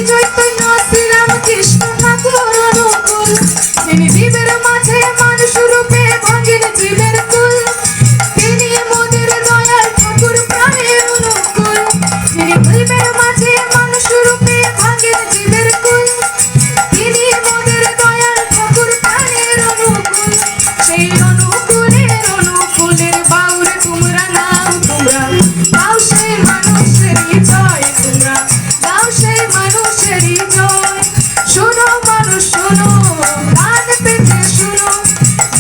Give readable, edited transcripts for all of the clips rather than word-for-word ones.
চৈতন্য শ্রীরামকৃষ্ণ ঠাকুর অনুকূল, তিনি জীবের মাঝে মানুষ রূপে ভাঙেন জীবের কুল, তিনি মোদের দয়াল ঠাকুর প্রাণের অনুকূল, তিনি জীবের মাঝে মানুষ রূপে ভাঙেন জীবের কুল, তিনি মোদের দয়াল ঠাকুর প্রাণের অনুকূল। সেই অনুকূলের বাউল তোমরা নাম, তোমরা গাও সেই মানুষেরই জয়, তোমরা গাও সেই মানুষেরই জয়। শোনো মানুষ শোনো, কান পেতে শোনো,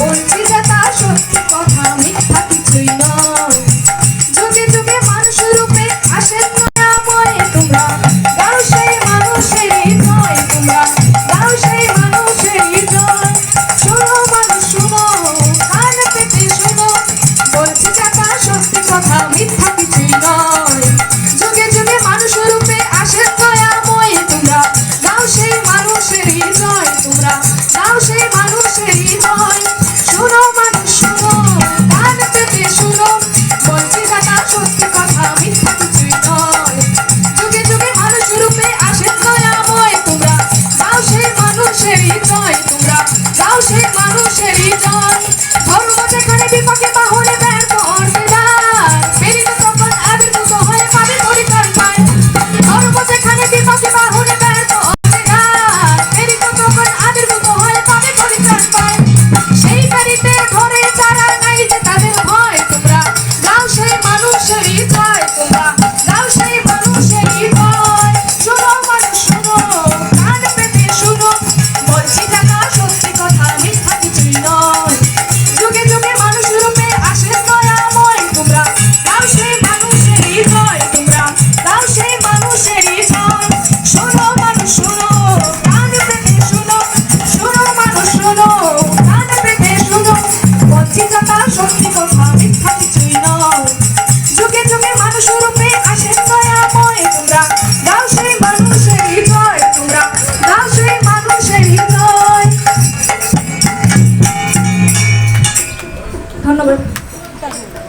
বলছি যে তা সত্যি কথা, মিথ্যা কিছুই নয়। যুগে যুগে মানুষ রূপে আসেন দয়াময়, তোমরা গাও সেই মানুষেরই জয়, তোমরা গাও সেই মানুষেরই জয়। শোনো মানুষ শোনো, কান পেতে শোনো, বলছি যে তা সত্যি কথা, মিথ্যা কিছুই নয়। যুগে যুগে মানুষ রূপে আসেন দয়াময়, তোমরা গাও সেই মানুষেরই জয়, তোমরা গাও সেই মানুষেরই জয়। শোনো মানুষ শোনো, কান পেতে শোনো, বলছি যে তা সত্যি কথা, মিথ্যা কিছুই নয়। যুগে যুগে মানুষ রূপে আসেন দয়াময়, তোমরা গাও সেই মানুষেরই জয়, তোমরা গাও সেই মানুষেরই জয়। ধর্ম যেখানে বিপক্ষে বাহনে ব্যর্থ অর্ধেদার, প্রেরিত তখন আবির্ভূত হয়ে পাবে পরিত্রাণ পায়। ধর্ম যেখানে বিপক্ষে বাহনে ব্যর্থ অর্ধেদার, প্রেরিত তখন আবির্ভূত হয়ে পাবে পরিত্রাণ পায়। সেই বাড়িতে ঘরে যারা নাই যে তাদের ভয়, তোমরা গাও সেই মানুষেরই জয়, তোমরা গাও সেই মানুষেরই জয়। শোনো মানুষ শোনো, কান পেতে শোনো, বলছি যে তা সত্যি কথা, মিথ্যা কিছুই নয়। যুগে যুগে মানুষ রূপে আসেন দয়াময়, তোমরা গাও সেই মানুষেরই জয়, তোমরা গাও সেই মানুষেরই জয়। শোনো মানুষ শোনো, কান পেতে শোনো, শোনো মানুষ শোনো, কান পেতে শোনো, বলছি যে তা সত্যি কথা, মিথ্যা কিছুই নয়। যুগে যুগে মানুষ রূপে আসেন দয়াময়, তোমরা গাও সেই মানুষেরই